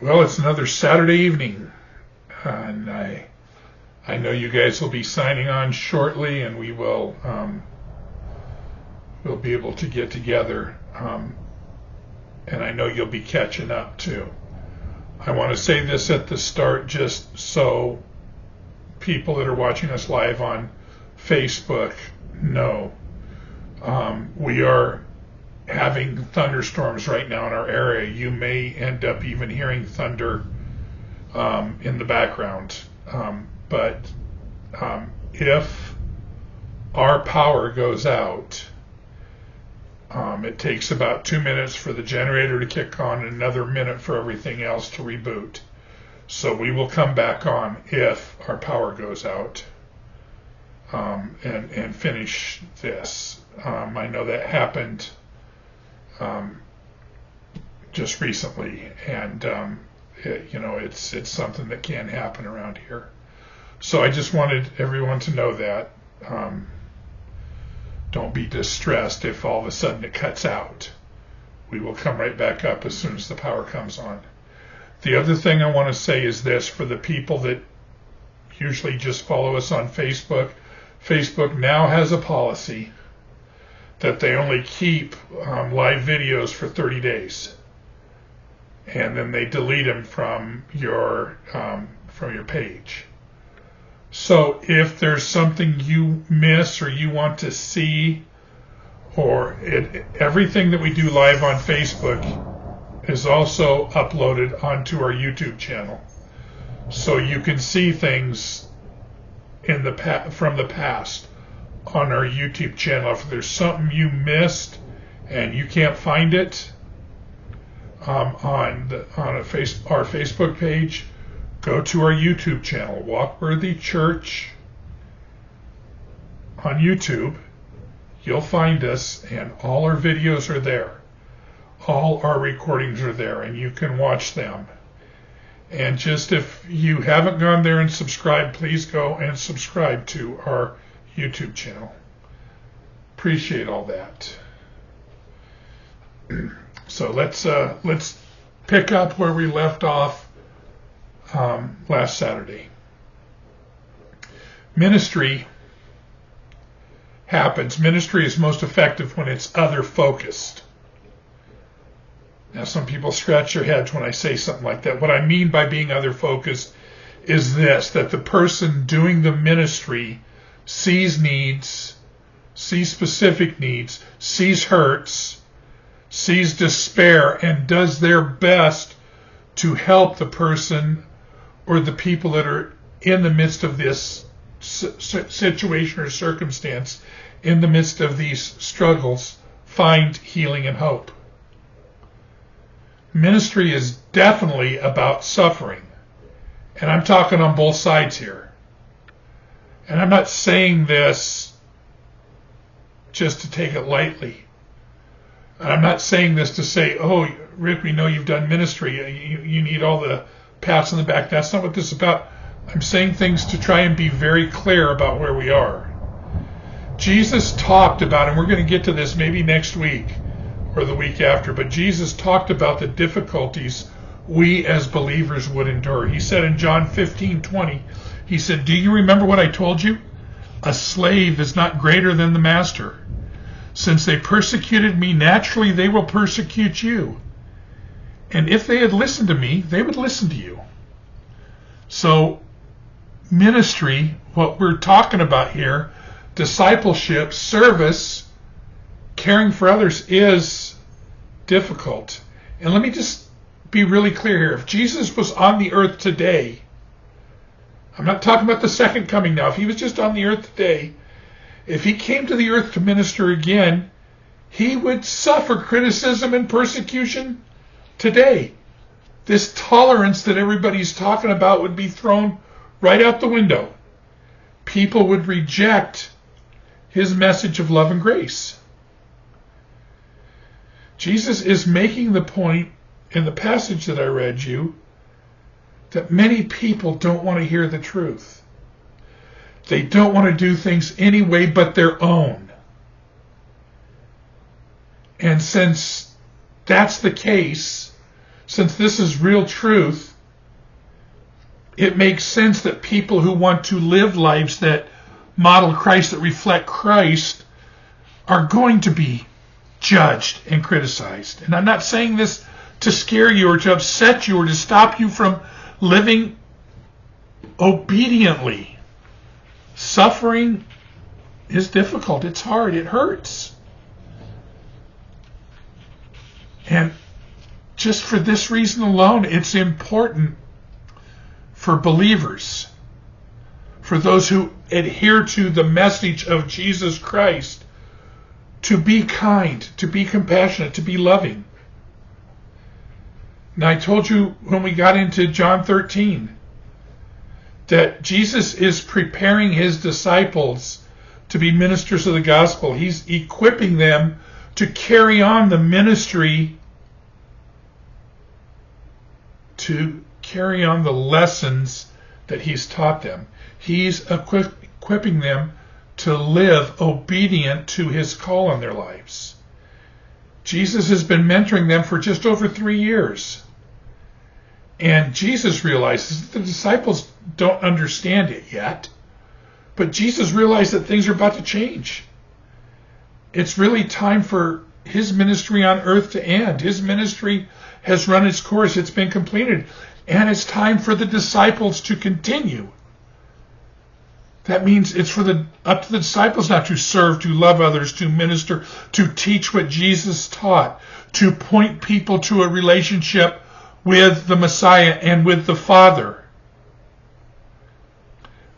Well, it's another Saturday evening, and I know you guys will be signing on shortly, and we will we'll be able to get together, and I know you'll be catching up too. I want to say this at the start, just so people that are watching us live on Facebook know. We are having thunderstorms right now in our area. You may end up even hearing thunder in the background. But if our power goes out, it takes about 2 minutes for the generator to kick on and another minute for everything else to reboot. So we will come back on if our power goes out and finish this. I know that happened just recently, and it's something that can happen around here. So I just wanted everyone to know that. Don't be distressed if all of a sudden it cuts out. We will come right back up as soon as the power comes on. The other thing I want to say is this: for the people that usually just follow us on Facebook, Facebook now has a policy that they only keep live videos for 30 days, and then they delete them from your page. So if there's something you miss or you want to see, or everything that we do live on Facebook is also uploaded onto our YouTube channel, so you can see things from the past on our YouTube channel. If there's something you missed and you can't find it on our Facebook page, go to our YouTube channel, Walkworthy Church on YouTube. You'll find us, and all our videos are there. All our recordings are there, and you can watch them. And just if you haven't gone there and subscribed, please go and subscribe to our YouTube channel. Appreciate all that. So let's pick up where we left off last Saturday. Ministry happens. Ministry is most effective when it's other focused. Now, some people scratch their heads when I say something like that. What I mean by being other focused is this: that the person doing the ministry sees needs, sees specific needs, sees hurts, sees despair, and does their best to help the person or the people that are in the midst of this situation or circumstance, in the midst of these struggles, find healing and hope. Ministry is definitely about suffering, and I'm talking on both sides here. And I'm not saying this just to take it lightly. I'm not saying this to say, oh, Rick, we know you've done ministry. You need all the pats on the back. That's not what this is about. I'm saying things to try and be very clear about where we are. Jesus talked about, and we're going to get to this maybe next week or the week after, but Jesus talked about the difficulties we as believers would endure. He said in John 15:20, he said, "Do you remember what I told you? A slave is not greater than the master. Since they persecuted me, naturally they will persecute you. And if they had listened to me, they would listen to you." So ministry, what we're talking about here, discipleship, service, caring for others, is difficult. And let me just be really clear here. If Jesus was on the earth today, I'm not talking about the second coming now. If he was just on the earth today, if he came to the earth to minister again, he would suffer criticism and persecution today. This tolerance that everybody's talking about would be thrown right out the window. People would reject his message of love and grace. Jesus is making the point in the passage that I read you that many people don't want to hear the truth. They don't want to do things any way but their own. And since that's the case, since this is real truth, it makes sense that people who want to live lives that model Christ, that reflect Christ, are going to be judged and criticized. And I'm not saying this to scare you or to upset you or to stop you from living obediently. Suffering is difficult. It's hard. It hurts. And just for this reason alone, it's important for believers, for those who adhere to the message of Jesus Christ, to be kind, to be compassionate, to be loving. And I told you when we got into John 13 that Jesus is preparing his disciples to be ministers of the gospel. He's equipping them to carry on the ministry, to carry on the lessons that he's taught them. He's equipping them to live obedient to his call on their lives. Jesus has been mentoring them for just over 3 years. And Jesus realizes that the disciples don't understand it yet. But Jesus realized that things are about to change. It's really time for his ministry on earth to end. His ministry has run its course. It's been completed. And it's time for the disciples to continue. That means it's up to the disciples now to serve, to love others, to minister, to teach what Jesus taught, to point people to a relationship with the Messiah and with the Father.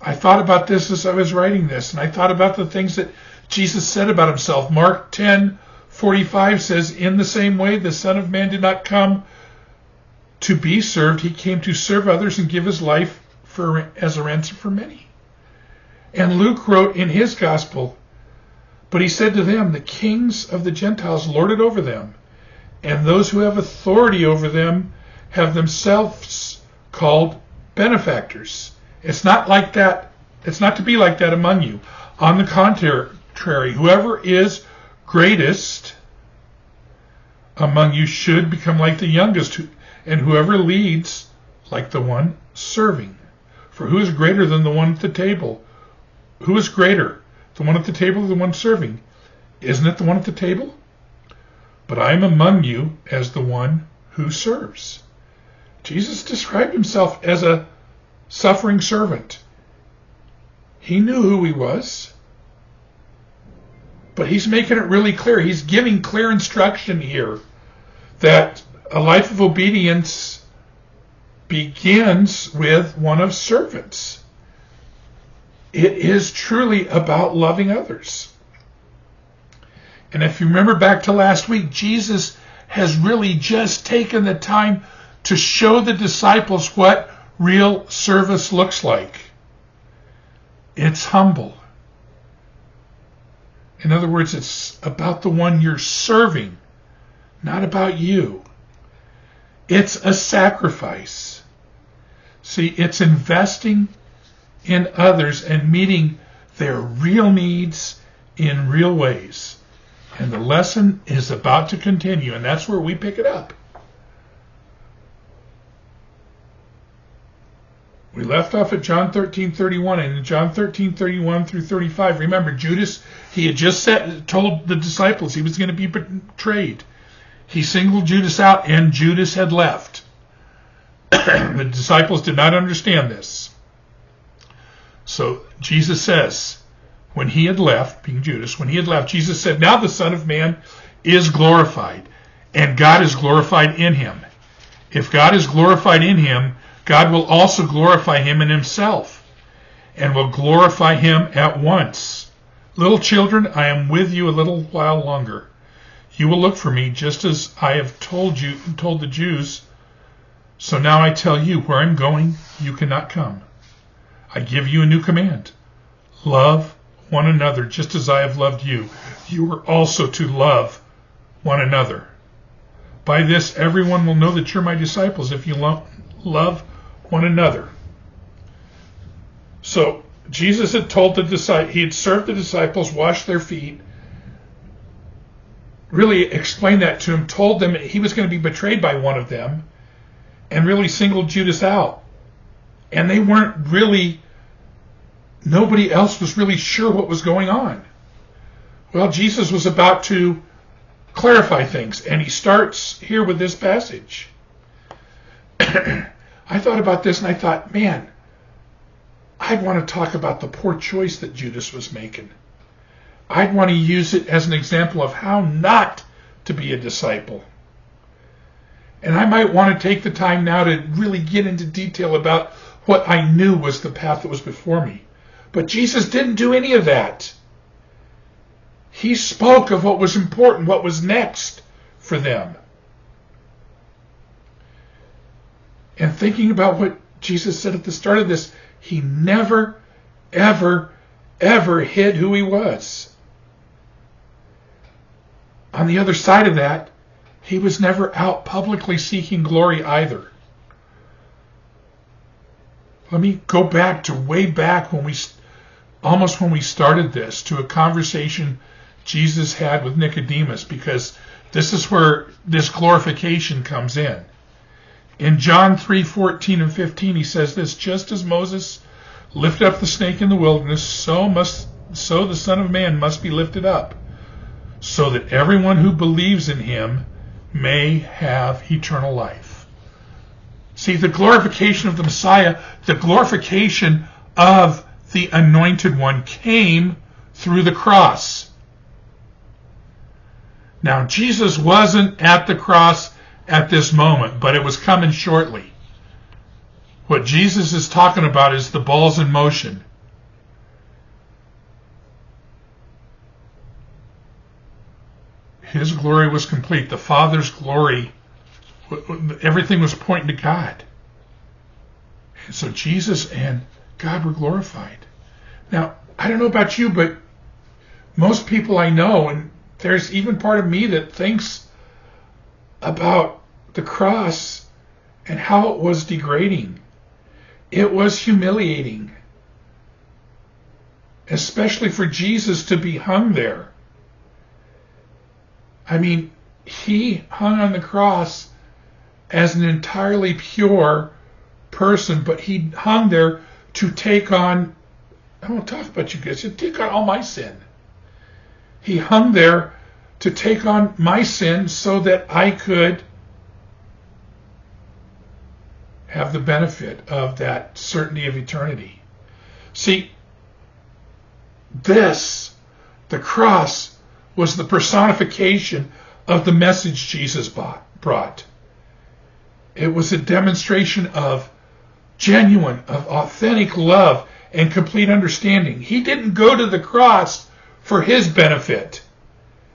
I thought about this as I was writing this, and I thought about the things that Jesus said about himself. Mark 10:45 says, "In the same way, the Son of Man did not come to be served. He came to serve others and give his life as a ransom for many." And Luke wrote in his gospel, "But he said to them, the kings of the Gentiles lord it over them, and those who have authority over them have themselves called benefactors." It's not like that. It's not to be like that among you. On the contrary, whoever is greatest among you should become like the youngest, and whoever leads like the one serving. For who is greater than the one at the table? Who is greater, the one at the table or the one serving? Isn't it the one at the table? But I am among you as the one who serves. Jesus described himself as a suffering servant. He knew who he was, but he's making it really clear. He's giving clear instruction here that a life of obedience begins with one of servants. It is truly about loving others. And if you remember back to last week, Jesus has really just taken the time to show the disciples what real service looks like. It's humble. In other words, it's about the one you're serving, not about you. It's a sacrifice. See, it's investing in others and meeting their real needs in real ways. And the lesson is about to continue, and that's where we pick it up. We left off at John 13:31, and in John 13:31 through 35, remember, Judas, he had just told the disciples he was going to be betrayed. He singled Judas out, and Judas had left. The disciples did not understand this. So Jesus says, when he had left, being Judas, when he had left, Jesus said, "Now the Son of Man is glorified, and God is glorified in him. If God is glorified in him, God will also glorify him in himself, and will glorify him at once. Little children, I am with you a little while longer. You will look for me, just as I have told the Jews. So now I tell you, where I'm going, you cannot come. I give you a new command. Love one another, just as I have loved you. You are also to love one another. By this, everyone will know that you're my disciples, if you love one another." So Jesus had told the disciples, he had served the disciples, washed their feet, really explained that to them, told them he was going to be betrayed by one of them, and really singled Judas out. And they weren't really, nobody else was really sure what was going on. Well, Jesus was about to clarify things, and he starts here with this passage. I thought about this and I thought, man, I'd want to talk about the poor choice that Judas was making. I'd want to use it as an example of how not to be a disciple. And I might want to take the time now to really get into detail about what I knew was the path that was before me. But Jesus didn't do any of that. He spoke of what was important, what was next for them. And thinking about what Jesus said at the start of this, he never, ever, ever hid who he was. On the other side of that, he was never out publicly seeking glory either. Let me go back to way back when we started this, to a conversation Jesus had with Nicodemus, because this is where this glorification comes in. In John 3:14 and 15, he says this: just as Moses lifted up the snake in the wilderness, so the Son of Man must be lifted up, so that everyone who believes in him may have eternal life. See, the glorification of the Messiah, the glorification of the Anointed One, came through the cross. Now, Jesus wasn't at the cross at this moment, but it was coming shortly. What Jesus is talking about is the ball's in motion. His glory was complete. The Father's glory, everything was pointing to God. And so Jesus and God were glorified. Now, I don't know about you, but most people I know, and there's even part of me that thinks about the cross and how it was degrading. It was humiliating, especially for Jesus to be hung there. I mean, he hung on the cross as an entirely pure person, but he hung there to take on, I won't talk about you guys, to take on all my sin. He hung there to take on my sin so that I could have the benefit of that certainty of eternity. See, the cross, was the personification of the message Jesus brought. It was a demonstration of genuine, of authentic love and complete understanding. He didn't go to the cross for his benefit.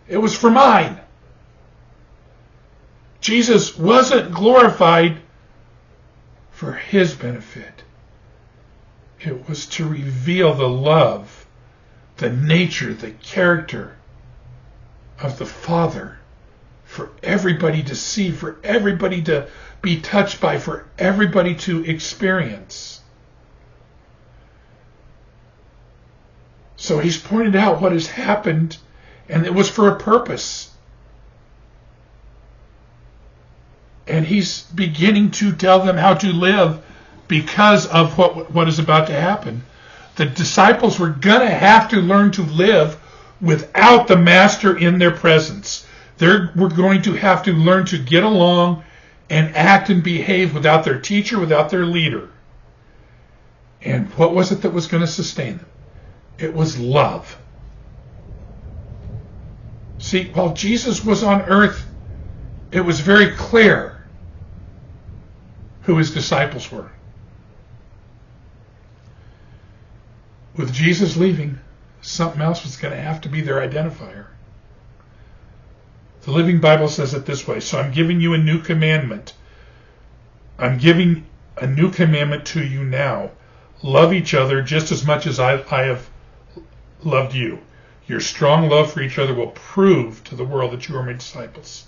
It was for mine. Jesus wasn't glorified for his benefit. It was to reveal the love, the nature, the character of the Father for everybody to see, for everybody to be touched by, for everybody to experience. So he's pointed out what has happened, and it was for a purpose. And he's beginning to tell them how to live because of what is about to happen. The disciples were going to have to learn to live without the Master in their presence. We're going to have to learn to get along and act and behave without their teacher, without their leader. And what was it that was going to sustain them? It was love. See, while Jesus was on earth, it was very clear who his disciples were. With Jesus leaving, something else was going to have to be their identifier. The Living Bible says it this way: so I'm giving you a new commandment. I'm giving a new commandment to you now. Love each other just as much as I have loved you. Your strong love for each other will prove to the world that you are my disciples.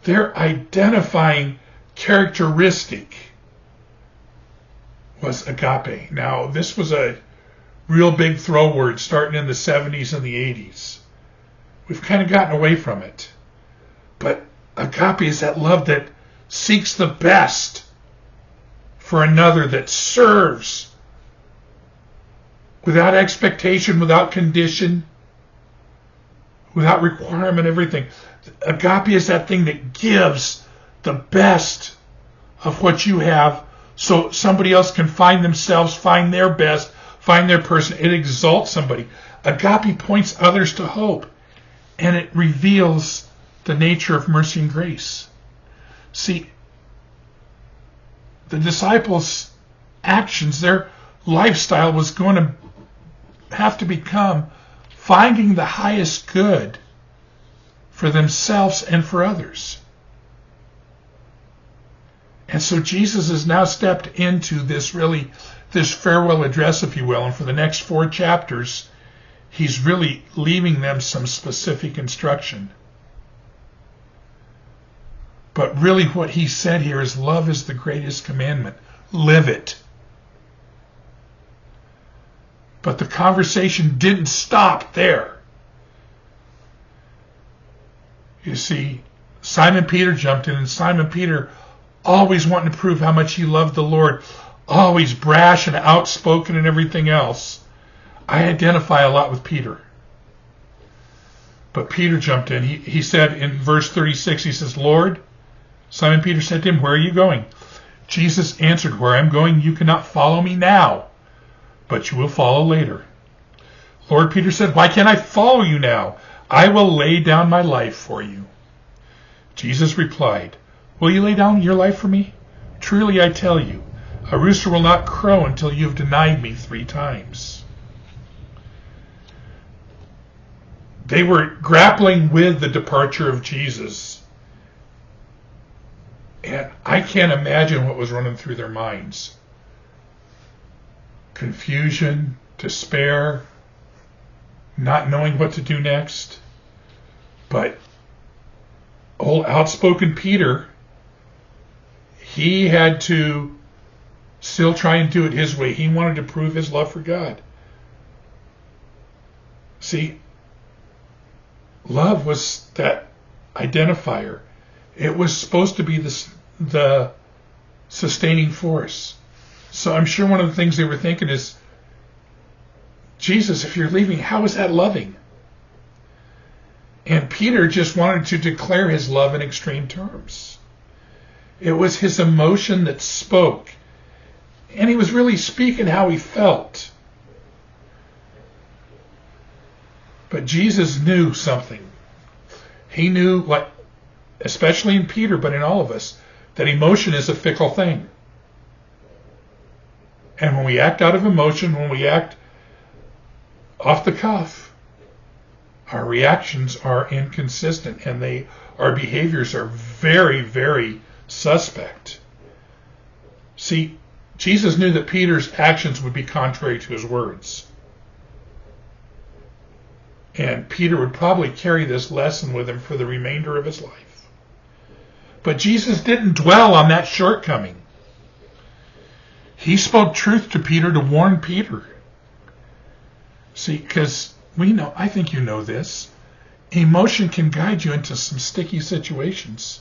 Their identifying characteristic was agape. Now, this was a real big throw word starting in the 70s and the 80s. We've kind of gotten away from it. But agape is that love that seeks the best for another, that serves without expectation, without condition, without requirement, everything. Agape is that thing that gives the best of what you have so somebody else can find themselves, find their best, find their person. It exalts somebody. Agape points others to hope, and it reveals the nature of mercy and grace. See, the disciples' actions, their lifestyle was going to have to become finding the highest good for themselves and for others. And so Jesus has now stepped into this farewell address, if you will, and for the next 4 chapters, he's really leaving them some specific instruction. But really what he said here is love is the greatest commandment. Live it. But the conversation didn't stop there. You see, Simon Peter jumped in, and Simon Peter, always wanting to prove how much he loved the Lord, always brash and outspoken and everything else. I identify a lot with Peter. But Peter jumped in. He said in verse 36, he says, Lord, Simon Peter said to him, where are you going? Jesus answered, where I'm going, you cannot follow me now, but you will follow later. Lord, Peter said, why can't I follow you now? I will lay down my life for you. Jesus replied, will you lay down your life for me? Truly I tell you, a rooster will not crow until you have denied me 3 times. They were grappling with the departure of Jesus. And I can't imagine what was running through their minds. Confusion, despair, not knowing what to do next. But old outspoken Peter, he had to still try and do it his way. He wanted to prove his love for God. See, love was that identifier. It was supposed to be the sustaining force. So I'm sure one of the things they were thinking is, Jesus, if you're leaving, how is that loving? And Peter just wanted to declare his love in extreme terms. It was his emotion that spoke. And he was really speaking how he felt. But Jesus knew something. He knew, like, especially in Peter, but in all of us, that emotion is a fickle thing. And when we act out of emotion, when we act off the cuff, our reactions are inconsistent, and our behaviors are very, very suspect. See, Jesus knew that Peter's actions would be contrary to his words. And Peter would probably carry this lesson with him for the remainder of his life. But Jesus didn't dwell on that shortcoming. He spoke truth to Peter to warn Peter. See, because we know, I think you know this, emotion can guide you into some sticky situations.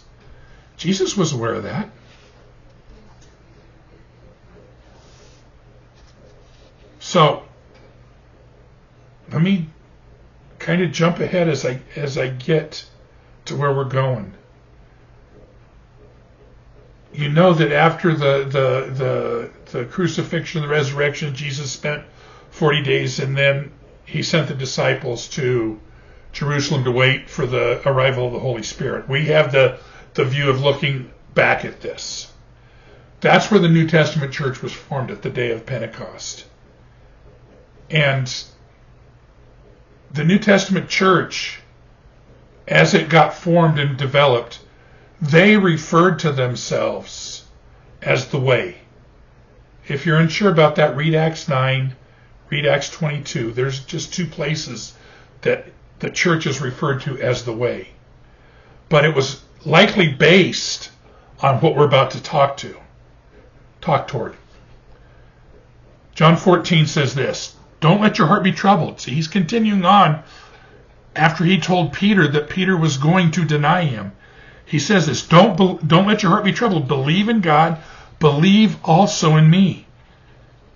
Jesus was aware of that. So, let me kind of jump ahead as I get to where we're going. You know that after the crucifixion, the resurrection, Jesus spent 40 days, and then he sent the disciples to Jerusalem to wait for the arrival of the Holy Spirit. We have the view of looking back at this. That's where the New Testament church was formed, at the day of Pentecost. And the New Testament church, as it got formed and developed, they referred to themselves as the way. If you're unsure about that, read Acts 9, read Acts 22. There's just 2 places that the church is referred to as the way. But it was likely based on what we're about to talk toward. John 14 says this, don't let your heart be troubled. See, he's continuing on after he told Peter that Peter was going to deny him. He says this, don't let your heart be troubled. Believe in God, believe also in me.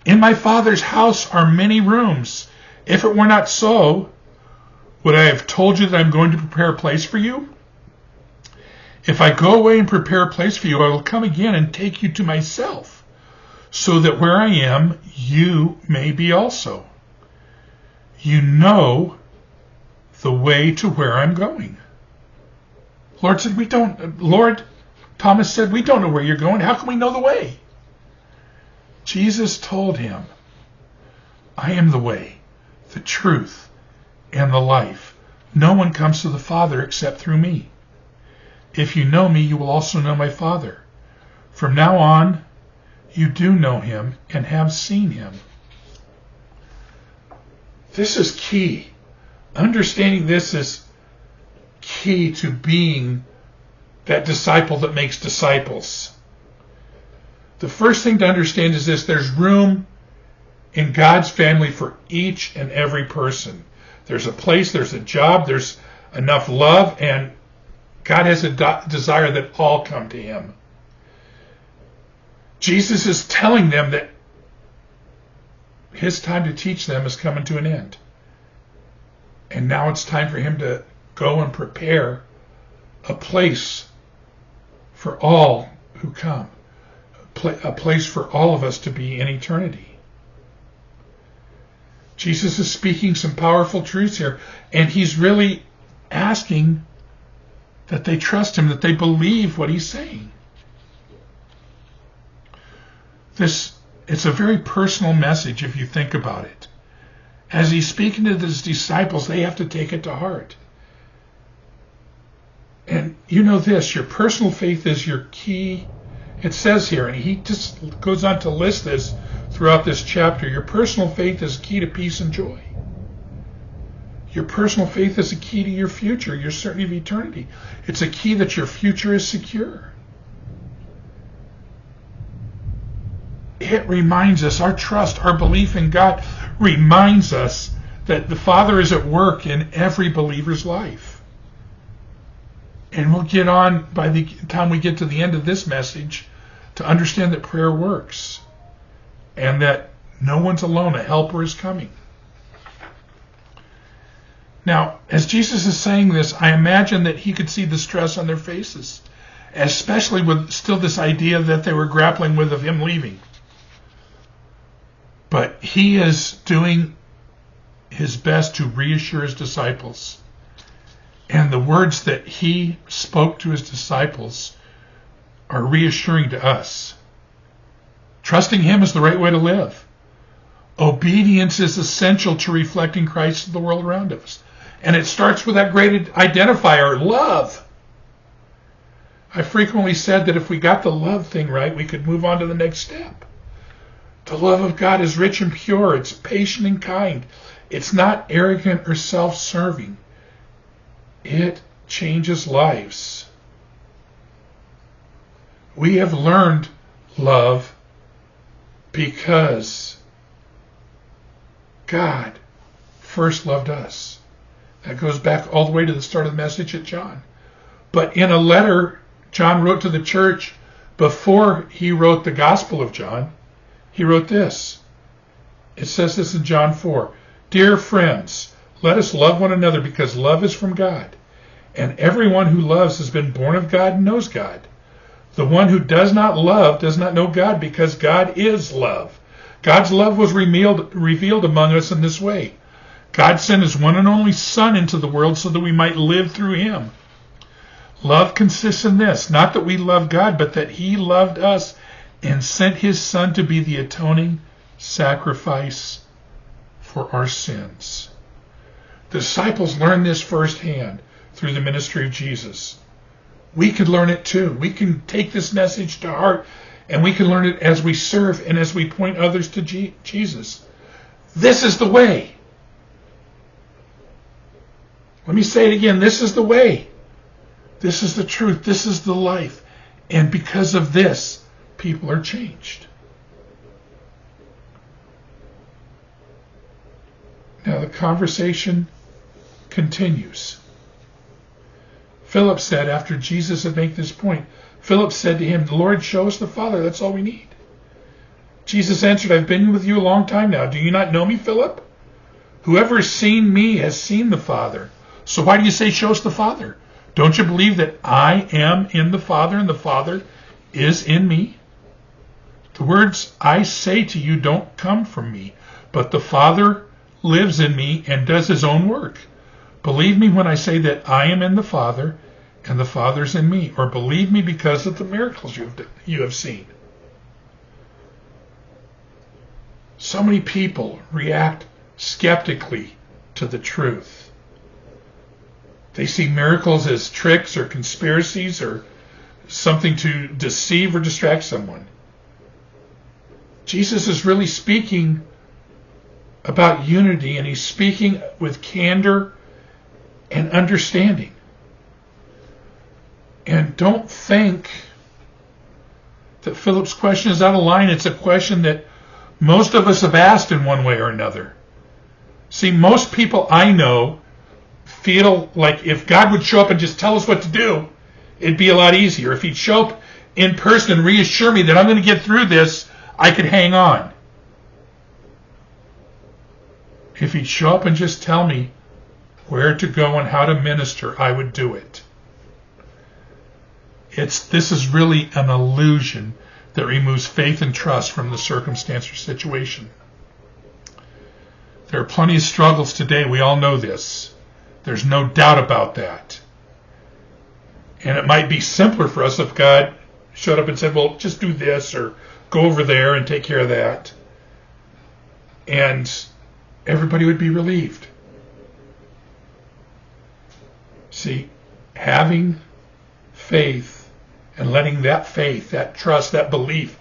In my Father's house are many rooms. If it were not so, would I have told you that I'm going to prepare a place for you? If I go away and prepare a place for you, I will come again and take you to myself, so that where I am, you may be also. You know the way to where I'm going. Thomas said, we don't know where you're going. How can we know the way? Jesus told him, I am the way, the truth, and the life. No one comes to the Father except through me. If you know me, you will also know my Father. From now on, you do know him and have seen him. This is key. Understanding this is key to being that disciple that makes disciples. The first thing to understand is this: there's room in God's family for each and every person. There's a place, there's a job, there's enough love, and God has a desire that all come to him. Jesus is telling them that his time to teach them is coming to an end. And now it's time for him to go and prepare a place for all who come. A place for all of us to be in eternity. Jesus is speaking some powerful truths here, and he's really asking that they trust him, that they believe what he's saying. It's a very personal message if you think about it. As he's speaking to his disciples, they have to take it to heart. And you know this, your personal faith is your key. It says here, and he just goes on to list this throughout this chapter, your personal faith is key to peace and joy. Your personal faith is a key to your future, your certainty of eternity. It's a key that your future is secure. It reminds us, our trust, our belief in God reminds us that the Father is at work in every believer's life. And we'll get on, by the time we get to the end of this message, to understand that prayer works and that no one's alone, a helper is coming. Now, as Jesus is saying this, I imagine that he could see the stress on their faces, especially with still this idea that they were grappling with of him leaving. But he is doing his best to reassure his disciples. And the words that he spoke to his disciples are reassuring to us. Trusting him is the right way to live. Obedience is essential to reflecting Christ to the world around us. And it starts with that great identifier, love. I frequently said that if we got the love thing right, we could move on to the next step. The love of God is rich and pure. It's patient and kind. It's not arrogant or self-serving. It changes lives. We have learned love because God first loved us. That goes back all the way to the start of the message at John. But in a letter John wrote to the church before he wrote the Gospel of John, he wrote this. It says this in John 4. Dear friends, let us love one another because love is from God. And everyone who loves has been born of God and knows God. The one who does not love does not know God because God is love. God's love was revealed among us in this way. God sent his one and only Son into the world so that we might live through him. Love consists in this, not that we love God, but that he loved us and sent his Son to be the atoning sacrifice for our sins. The disciples learned this firsthand through the ministry of Jesus. We could learn it too. We can take this message to heart, and we can learn it as we serve and as we point others to Jesus. This is the way. Let me say it again. This is the way. This is the truth. This is the life. And because of this, people are changed. Now the conversation continues. Philip said, after Jesus had made this point, Philip said to him, Lord, show us the Father. That's all we need. Jesus answered, I've been with you a long time now. Do you not know me, Philip? Whoever has seen me has seen the Father. So why do you say, show us the Father? Don't you believe that I am in the Father and the Father is in me? The words I say to you don't come from me, but the Father lives in me and does his own work. Believe me when I say that I am in the Father and the Father's in me, or believe me because of the miracles you have seen. So many people react skeptically to the truth. They see miracles as tricks or conspiracies or something to deceive or distract someone. Jesus is really speaking about unity, and he's speaking with candor and understanding. And don't think that Philip's question is out of line. It's a question that most of us have asked in one way or another. See, most people I know feel like if God would show up and just tell us what to do, it'd be a lot easier. If he'd show up in person and reassure me that I'm going to get through this, I could hang on. If he'd show up and just tell me where to go and how to minister, I would do it. This is really an illusion that removes faith and trust from the circumstance or situation. There are plenty of struggles today. We all know this. There's no doubt about that. And it might be simpler for us if God showed up and said, well, just do this or go over there and take care of that. And everybody would be relieved. See, having faith and letting that faith, that trust, that belief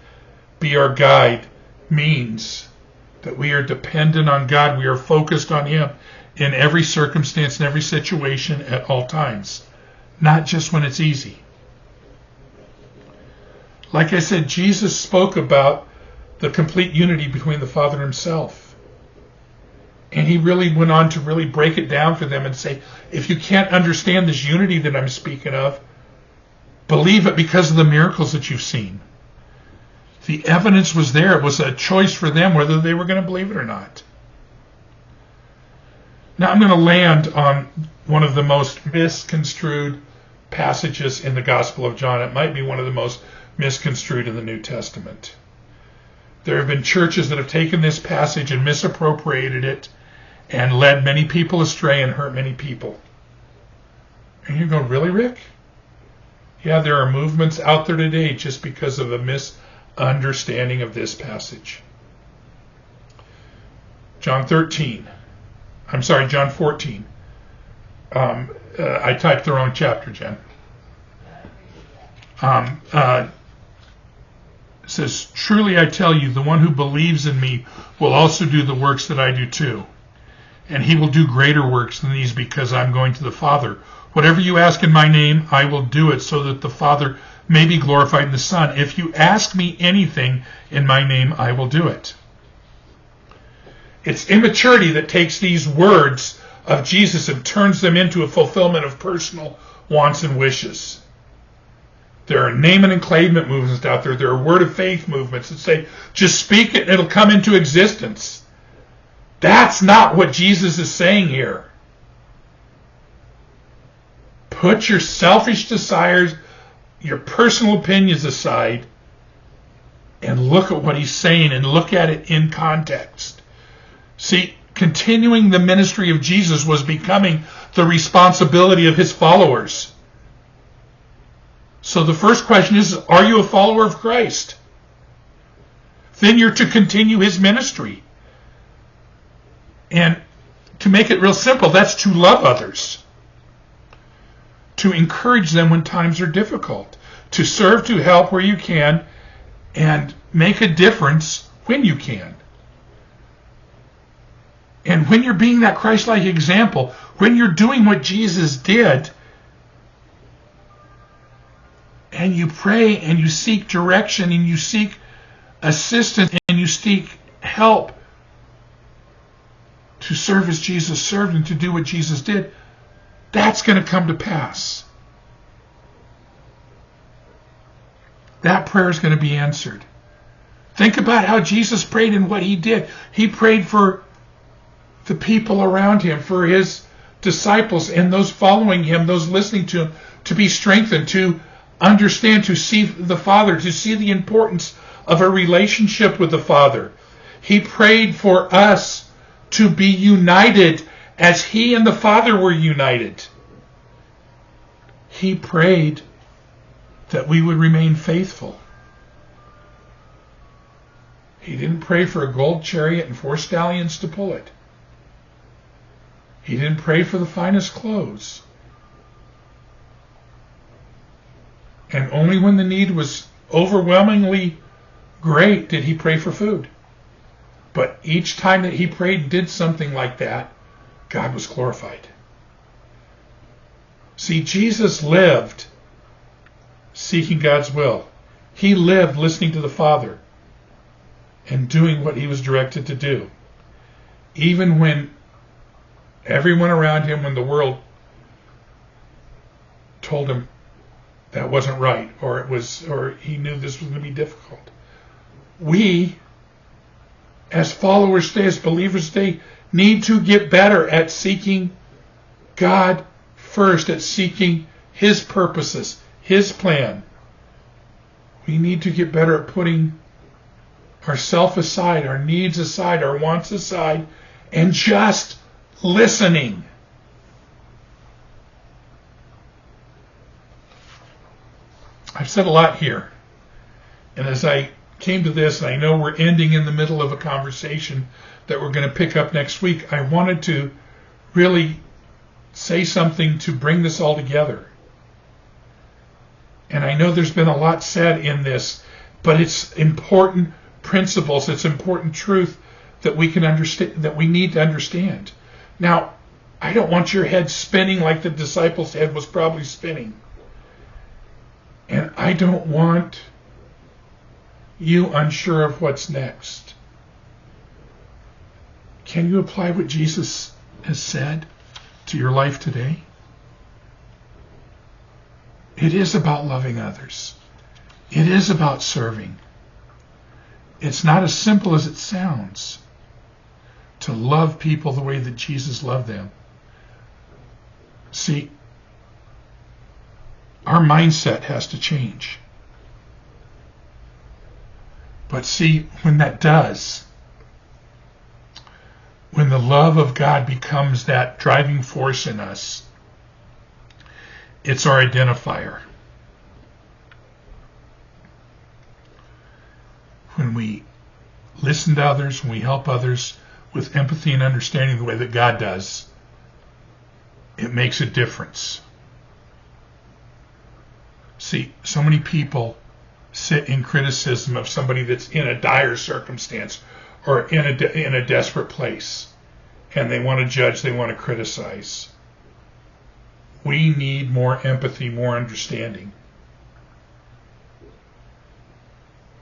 be our guide means that we are dependent on God. We are focused on him in every circumstance, in every situation, at all times. Not just when it's easy. Like I said, Jesus spoke about the complete unity between the Father and himself. And he really went on to really break it down for them and say, if you can't understand this unity that I'm speaking of, believe it because of the miracles that you've seen. The evidence was there. It was a choice for them whether they were going to believe it or not. Now I'm going to land on one of the most misconstrued passages in the Gospel of John. It might be one of the most misconstrued in the New Testament. There have been churches that have taken this passage and misappropriated it and led many people astray and hurt many people. And you go, really, Rick? Yeah, there are movements out there today just because of a misunderstanding of this passage. John 14. I typed the wrong chapter, Jen. It says, truly I tell you, the one who believes in me will also do the works that I do too. And he will do greater works than these because I'm going to the Father. Whatever you ask in my name, I will do it so that the Father may be glorified in the Son. If you ask me anything in my name, I will do it. It's immaturity that takes these words of Jesus and turns them into a fulfillment of personal wants and wishes. There are name and claimant movements out there. There are word of faith movements that say, just speak it and it'll come into existence. That's not what Jesus is saying here. Put your selfish desires, your personal opinions aside, and look at what he's saying and look at it in context. See, continuing the ministry of Jesus was becoming the responsibility of his followers. So the first question is, are you a follower of Christ? Then you're to continue his ministry. And to make it real simple, that's to love others. To encourage them when times are difficult. To serve, to help where you can, and make a difference when you can. And when you're being that Christ-like example, when you're doing what Jesus did, and you pray and you seek direction and you seek assistance and you seek help to serve as Jesus served and to do what Jesus did, that's going to come to pass. that prayer is going to be answered. Think about how Jesus prayed and what he did. He prayed for the people around him, for his disciples and those following him, those listening to him, to be strengthened, to understand, to see the Father, to see the importance of a relationship with the Father. He prayed for us to be united as he and the Father were united. He prayed that we would remain faithful. He didn't pray for a gold chariot and 4 stallions to pull it. He didn't pray for the finest clothes. And only when the need was overwhelmingly great did he pray for food. But each time that he prayed and did something like that, God was glorified. See, Jesus lived seeking God's will. He lived listening to the Father and doing what he was directed to do. Even when everyone around him, when the world told him that wasn't right, or he knew this was going to be difficult. We, as followers today, as believers today, need to get better at seeking God first, at seeking his purposes, his plan. We need to get better at putting ourselves aside, our needs aside, our wants aside, and just listening. I've said a lot here. And as I came to this, and I know we're ending in the middle of a conversation that we're going to pick up next week, I wanted to really say something to bring this all together. And I know there's been a lot said in this, but it's important principles, it's important truth that we can understand, that we need to understand. Now, I don't want your head spinning like the disciples' head was probably spinning. And I don't want you unsure of what's next. Can you apply what Jesus has said to your life today? It is about loving others. It is about serving. It's not as simple as it sounds to love people the way that Jesus loved them. See, our mindset has to change. But see, when that does, when the love of God becomes that driving force in us, it's our identifier. When we listen to others, when we help others with empathy and understanding the way that God does, it makes a difference. See, so many people sit in criticism of somebody that's in a dire circumstance or in a desperate place, and they want to judge, they want to criticize. We need more empathy, more understanding.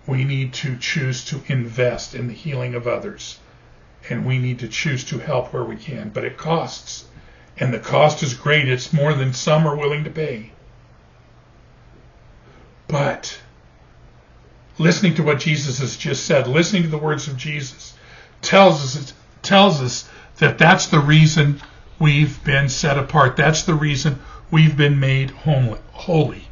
We need to choose to invest in the healing of others, and we need to choose to help where we can. But it costs, and the cost is great. It's more than some are willing to pay. But listening to what Jesus has just said, listening to the words of Jesus, tells us that that's the reason we've been set apart. That's the reason we've been made holy.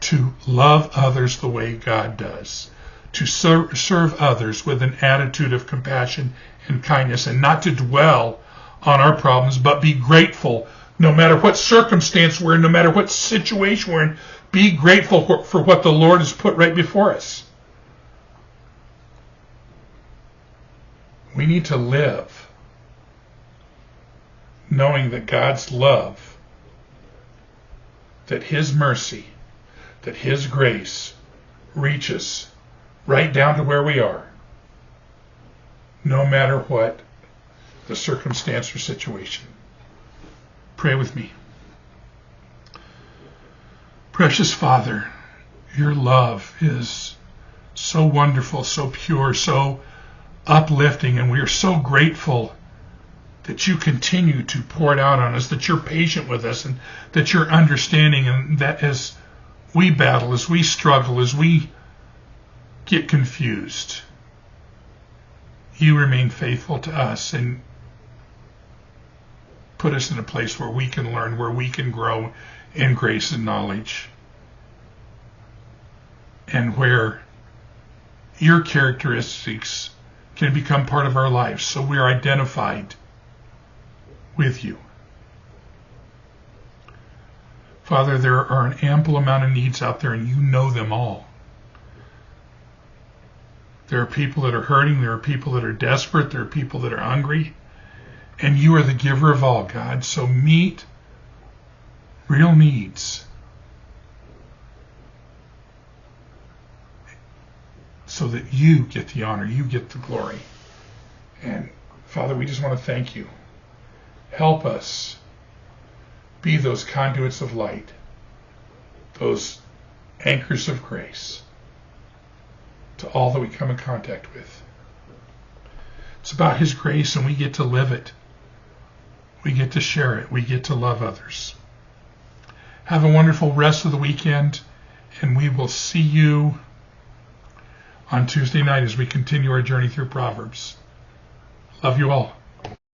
To love others the way God does. To serve others with an attitude of compassion and kindness, and not to dwell on our problems, but be grateful no matter what circumstance we're in, no matter what situation we're in. Be grateful for what the Lord has put right before us. We need to live knowing that God's love, that his mercy, that his grace reaches right down to where we are, no matter what the circumstance or situation. Pray with me. Precious Father, your love is so wonderful, so pure, so uplifting, and we are so grateful that you continue to pour it out on us, that you're patient with us, and that you're understanding, and that as we battle, as we struggle, as we get confused, you remain faithful to us and put us in a place where we can learn, where we can grow in grace and knowledge, and where your characteristics can become part of our lives, so we're identified with you. Father, there are an ample amount of needs out there, and you know them all. There are people that are hurting, there are people that are desperate, there are people that are hungry, and you are the giver of all, God. So meet real needs so that you get the honor, you get the glory. And Father, we just want to thank you. Help us be those conduits of light, those anchors of grace to all that we come in contact with. It's about his grace, and we get to live it. We get to share it. We get to love others. Have a wonderful rest of the weekend, and we will see you on Tuesday night as we continue our journey through Proverbs. Love you all.